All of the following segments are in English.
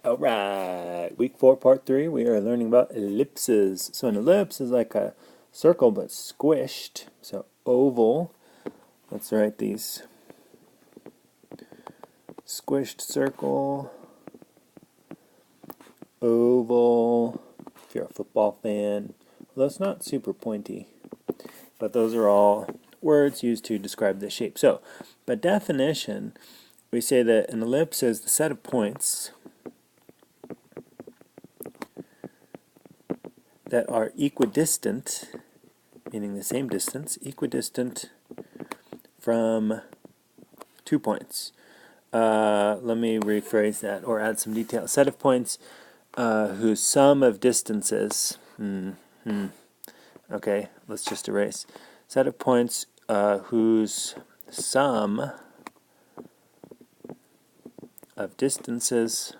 All right, week 4, part 3, we are learning about ellipses. So an ellipse is like a circle but squished. So oval, let's write these. Squished circle, oval, if you're a football fan. Well, that's not super pointy, but those are all words used to describe the shape. So, by definition, we say that an ellipse is the set of points that are equidistant, meaning the same distance, equidistant from 2 points. Let me rephrase that or add some detail. A set of points whose sum of distances. Okay, let's just erase. Set of points whose sum of distances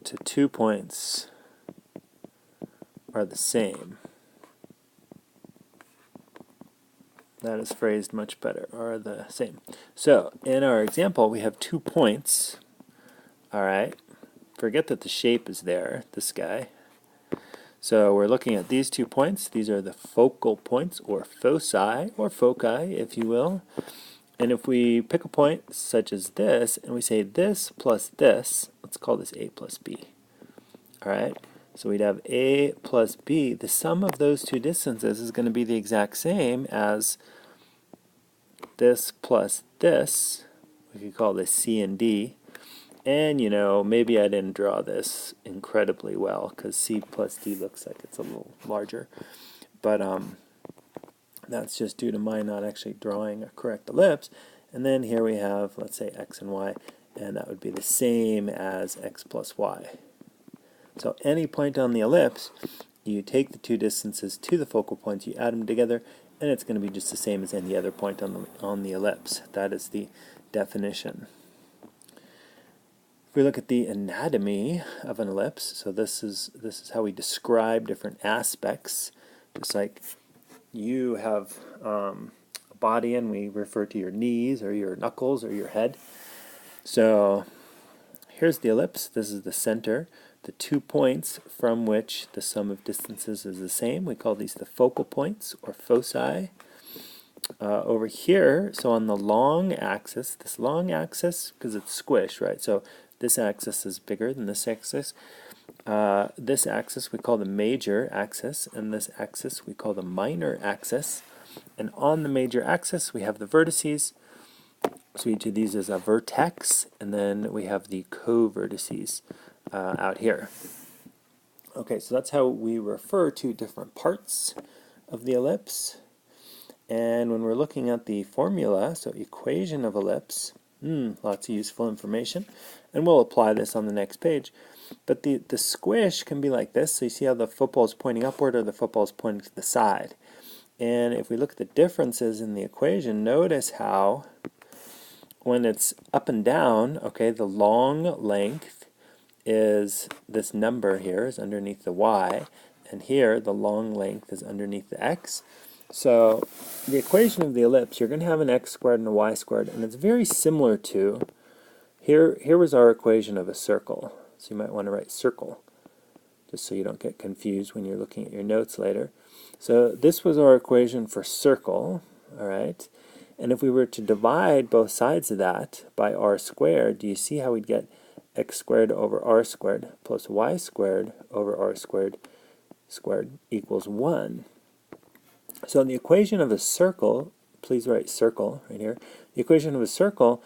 to 2 points are the same. That is phrased much better, are the same. So, in our example, we have 2 points. All right, forget that the shape is there, this guy. So we're looking at these 2 points. These are the focal points, or foci, if you will. And if we pick a point such as this, and we say this plus this, let's call this a plus b. All right, so we'd have a plus b. The sum of those 2 distances is going to be the exact same as this plus this. We could call this c and d. And, you know, maybe I didn't draw this incredibly well because c plus d looks like it's a little larger. But that's just due to my not actually drawing a correct ellipse. And then here we have, let's say, x and y, and that would be the same as x plus y. So any point on the ellipse, you take the 2 distances to the focal points, you add them together, and it's going to be just the same as any other point on the ellipse. That is the definition. If we look at the anatomy of an ellipse, so this is how we describe different aspects. Just like you have a body and we refer to your knees or your knuckles or your head. So here's the ellipse. This is the center. The 2 points from which the sum of distances is the same. We call these the focal points or foci. Over here, so on the long axis, this long axis, because it's squished, right? So this axis is bigger than this axis. This axis we call the major axis, and this axis we call the minor axis. And on the major axis we have the vertices. So each of these is a vertex, and then we have the co-vertices out here. Okay, so that's how we refer to different parts of the ellipse. And when we're looking at the formula, so equation of ellipse, lots of useful information, and we'll apply this on the next page. But the squish can be like this. So you see how the football is pointing upward or the football is pointing to the side. And if we look at the differences in the equation, notice how when it's up and down, okay, the long length is this number here is underneath the y, and here the long length is underneath the x. So the equation of the ellipse, you're going to have an x squared and a y squared, and it's very similar to, here was our equation of a circle. So you might want to write circle, just so you don't get confused when you're looking at your notes later. So this was our equation for circle, all right? And if we were to divide both sides of that by r squared, do you see how we'd get x squared over r squared plus y squared over r squared equals 1. So in the equation of a circle, please write circle right here. The equation of a circle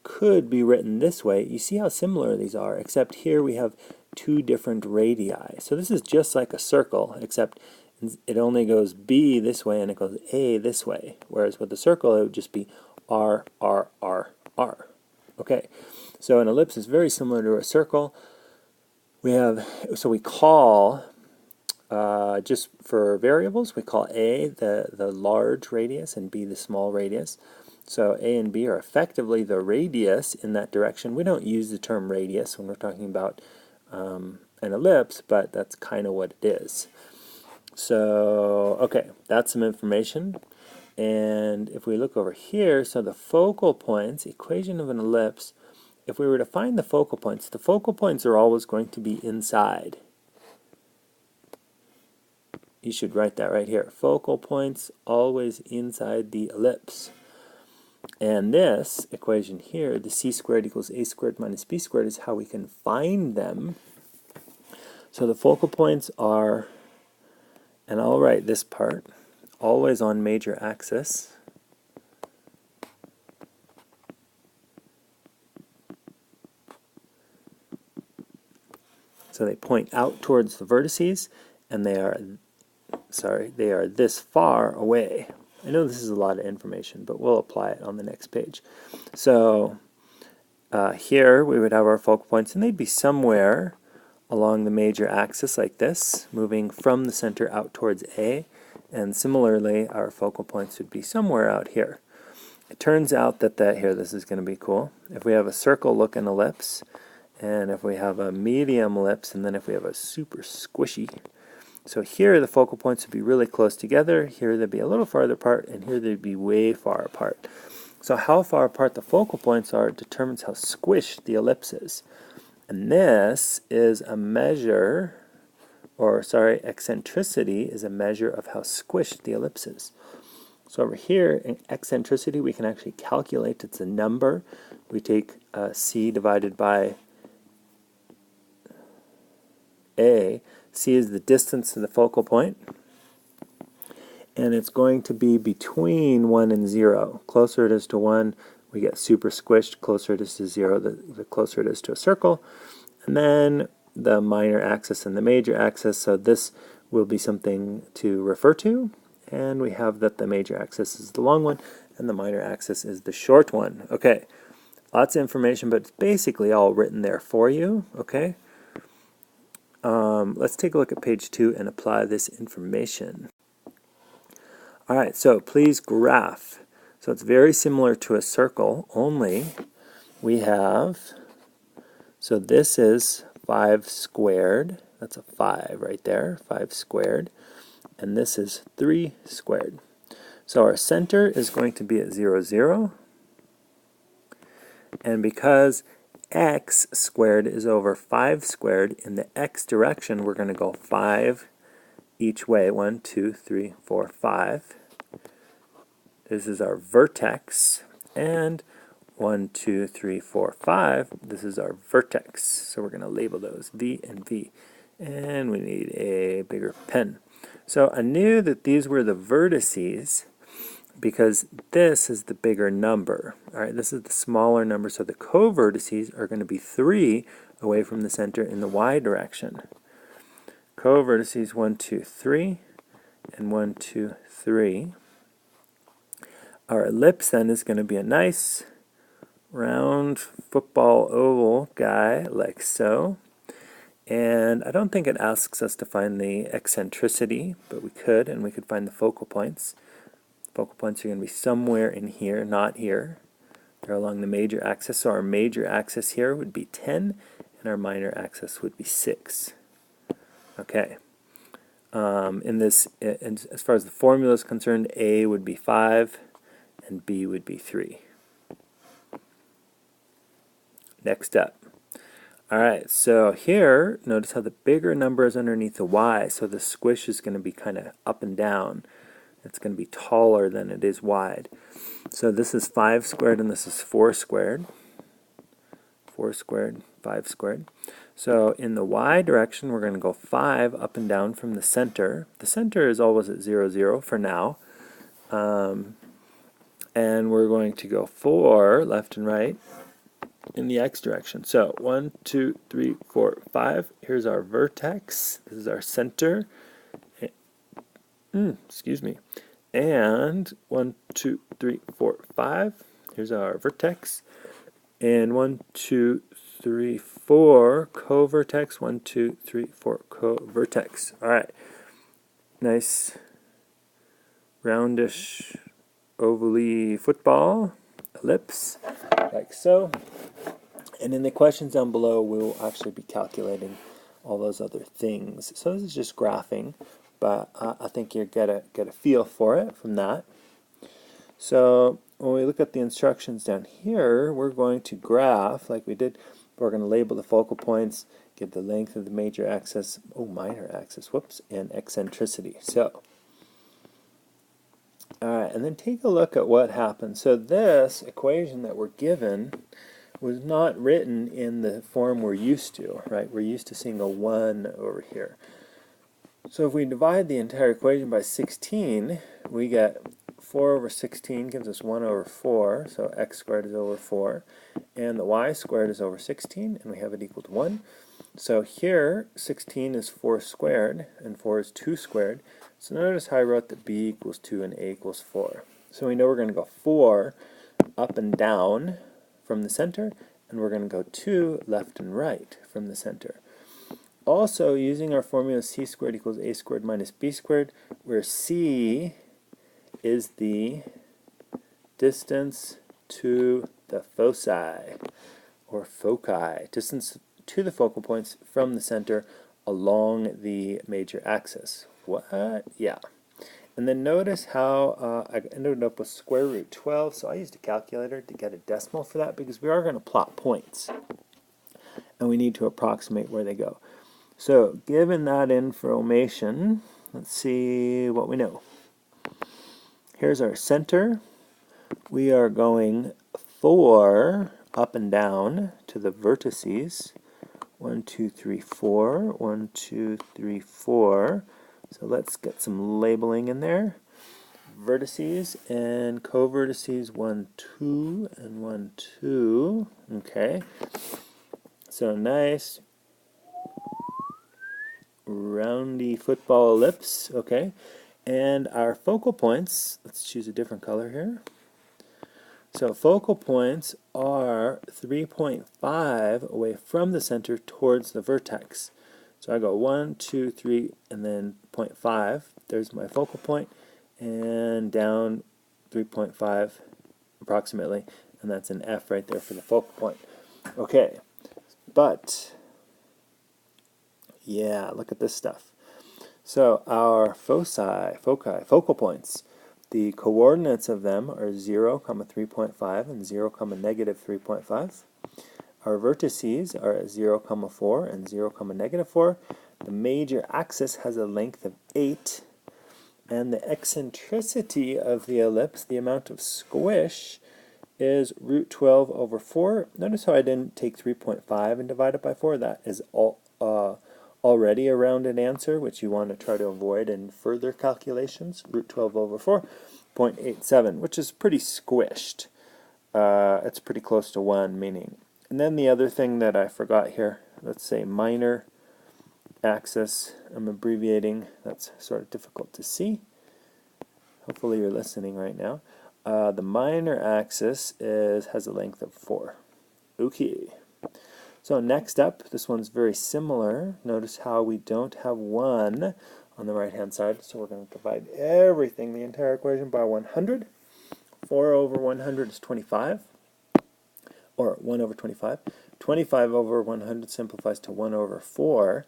could be written this way. You see how similar these are, except here we have 2 different radii. So this is just like a circle, except it only goes B this way and it goes A this way. Whereas with a circle, it would just be R, R, R, R. Okay, so an ellipse is very similar to a circle. So we call, just for variables, we call A the large radius and B the small radius. So A and B are effectively the radius in that direction. We don't use the term radius when we're talking about an ellipse, but that's kind of what it is. So, okay, that's some information. And if we look over here, so the focal points, equation of an ellipse, if we were to find the focal points are always going to be inside. You should write that right here. Focal points always inside the ellipse. And this equation here, the c squared equals a squared minus b squared, is how we can find them. So the focal points are, and I'll write this part, always on major axis. So they point out towards the vertices, and they are this far away. I know this is a lot of information, but we'll apply it on the next page. So here we would have our focal points, and they'd be somewhere along the major axis like this, moving from the center out towards A. And similarly, our focal points would be somewhere out here. It turns out that here, this is going to be cool. If we have a circle-looking ellipse, and if we have a medium ellipse, and then if we have a super squishy, so here the focal points would be really close together, here they'd be a little farther apart, and here they'd be way far apart. So how far apart the focal points are determines how squished the ellipse is. And this is a measure, eccentricity is a measure of how squished the ellipse is. So over here, in eccentricity, we can actually calculate. It's a number. We take c divided by a. C is the distance to the focal point, and it's going to be between 1 and 0. Closer it is to 1, we get super squished. Closer it is to 0, the closer it is to a circle. And then the minor axis and the major axis, so this will be something to refer to, and we have that the major axis is the long one, and the minor axis is the short one. Okay, lots of information, but it's basically all written there for you, okay? Let's take a look at page 2 and apply this information. All right, so please graph. So it's very similar to a circle, only we have, so this is 5 squared. That's a 5 right there, 5 squared. And this is 3 squared. So our center is going to be at 0, 0. And because x squared is over 5 squared, in the x direction, we're going to go 5 each way. 1, 2, 3, 4, 5. This is our vertex. And 1, 2, 3, 4, 5. This is our vertex. So we're going to label those V and V. And we need a bigger pen. So I knew that these were the vertices because this is the bigger number. All right, this is the smaller number, so the co-vertices are going to be 3 away from the center in the y direction. Co-vertices 1, 2, 3, and 1, 2, 3. Our ellipse then is going to be a nice round football oval guy like so. And I don't think it asks us to find the eccentricity, but we could, and we could find the focal points. Focal points are going to be somewhere in here, not here. They're along the major axis, so our major axis here would be 10, and our minor axis would be 6. Okay. As far as the formula is concerned, A would be 5, and B would be 3. Next up. All right, so here, notice how the bigger number is underneath the y, so the squish is going to be kind of up and down. It's going to be taller than it is wide. So this is 5 squared and this is 4 squared. 4 squared, 5 squared. So in the y direction, we're going to go 5 up and down from the center. The center is always at 0, 0 for now. And we're going to go 4 left and right in the x direction. So 1, 2, 3, 4, 5. Here's our vertex. This is our center. Excuse me. And 1, 2, 3, 4, 5. Here's our vertex. And 1, 2, 3, 4 co-vertex. 1, 2, 3, 4 co-vertex. All right. Nice roundish ovally football ellipse like so. And in the questions down below, we'll actually be calculating all those other things. So this is just graphing, but I think you'll get a feel for it from that. So when we look at the instructions down here, we're going to graph like we did. We're going to label the focal points, give the length of the major axis, minor axis, whoops, and eccentricity. So, alright, and then take a look at what happens. So this equation that we're given was not written in the form we're used to, right? We're used to seeing a 1 over here. So if we divide the entire equation by 16, we get 4 over 16 gives us 1 over 4, so x squared is over 4, and the y squared is over 16, and we have it equal to 1. So here, 16 is 4 squared, and 4 is 2 squared. So notice how I wrote that b equals 2 and a equals 4. So we know we're going to go 4 up and down from the center, and we're going to go 2 left and right from the center. Also, using our formula c squared equals a squared minus b squared, where c is the distance to the foci, or foci, distance to the focal points from the center along the major axis. What? Yeah. And then notice how I ended up with square root 12, so I used a calculator to get a decimal for that because we are going to plot points, and we need to approximate where they go. So, given that information, let's see what we know. Here's our center. We are going 4 up and down to the vertices. 1, 2, 3, 4. 1, 2, 3, 4. So let's get some labeling in there. Vertices and co-vertices 1, 2, and 1, 2. Okay. So nice roundy football ellipse. Okay. And our focal points, let's choose a different color here. So focal points are 3.5 away from the center towards the vertex. So I go 1, 2, 3, and then 0.5. There's my focal point, and down 3.5 approximately, and that's an F right there for the focal point. Okay, but yeah, look at this stuff. So our focal points, the coordinates of them are 0, 3.5 and 0, negative 3.5. Our vertices are at 0, 4 and 0, negative 4. The major axis has a length of 8. And the eccentricity of the ellipse, the amount of squish, is root 12 over 4. Notice how I didn't take 3.5 and divide it by 4. That is already a rounded answer, which you want to try to avoid in further calculations. Root 12 over 4, 0.87, which is pretty squished. It's pretty close to 1, meaning. And then the other thing that I forgot here, let's say minor axis. I'm abbreviating. That's sort of difficult to see. Hopefully you're listening right now. The minor axis has a length of 4. Okay. So next up, this one's very similar. Notice how we don't have 1 on the right-hand side. So we're going to divide everything, the entire equation, by 100. 4 over 100 is 25. Or 1 over 25. 25 over 100 simplifies to 1 over 4.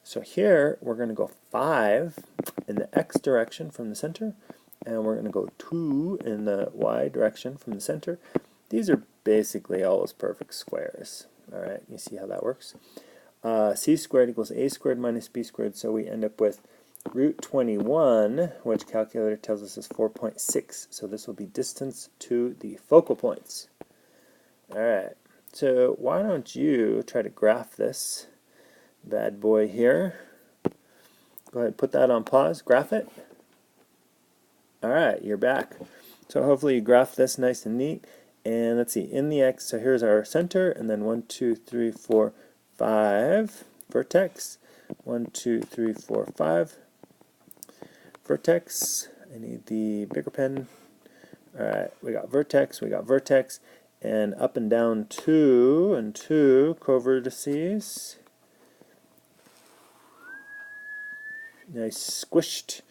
So here, we're going to go 5 in the x direction from the center, and we're going to go 2 in the y direction from the center. These are basically always perfect squares. All right, you see how that works? C squared equals a squared minus b squared, so we end up with root 21, which calculator tells us is 4.6. So this will be distance to the focal points. All right, so why don't you try to graph this bad boy here. Go ahead, put that on pause, graph it. All right, you're back. So hopefully you graph this nice and neat. And let's see, in the x, so here's our center, and then 1, 2, 3, 4, 5 vertex. 1, 2, 3, 4, 5 vertex. I need the bigger pen. All right, we got vertex, and up and down 2 and 2 co-vertices. Nice squished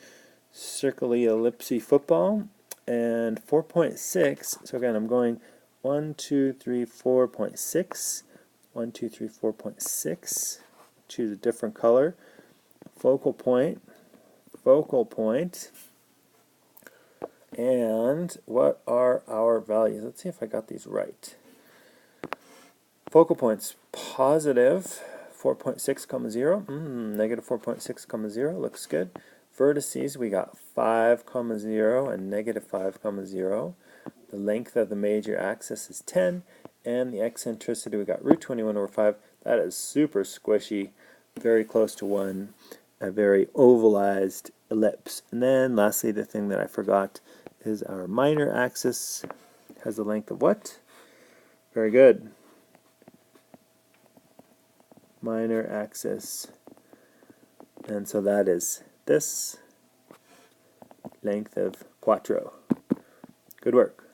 circly ellipsy football. And 4.6, so again I'm going 1, 2, 3, 4.6, 1, 2, 3, 4.6, choose a different color, focal point, And what are our values? Let's see if I got these right. Focal points, positive 4.6, 0. Negative 4.6, 0. Looks good. Vertices, we got 5, 0 and negative 5, 0. The length of the major axis is 10. And the eccentricity, we got root 21 over 5. That is super squishy, very close to 1. A very ovalized ellipse. And then lastly, the thing that I forgot is our minor axis has the length of what? Very good. Minor axis. And so that is this length of 4. Good work.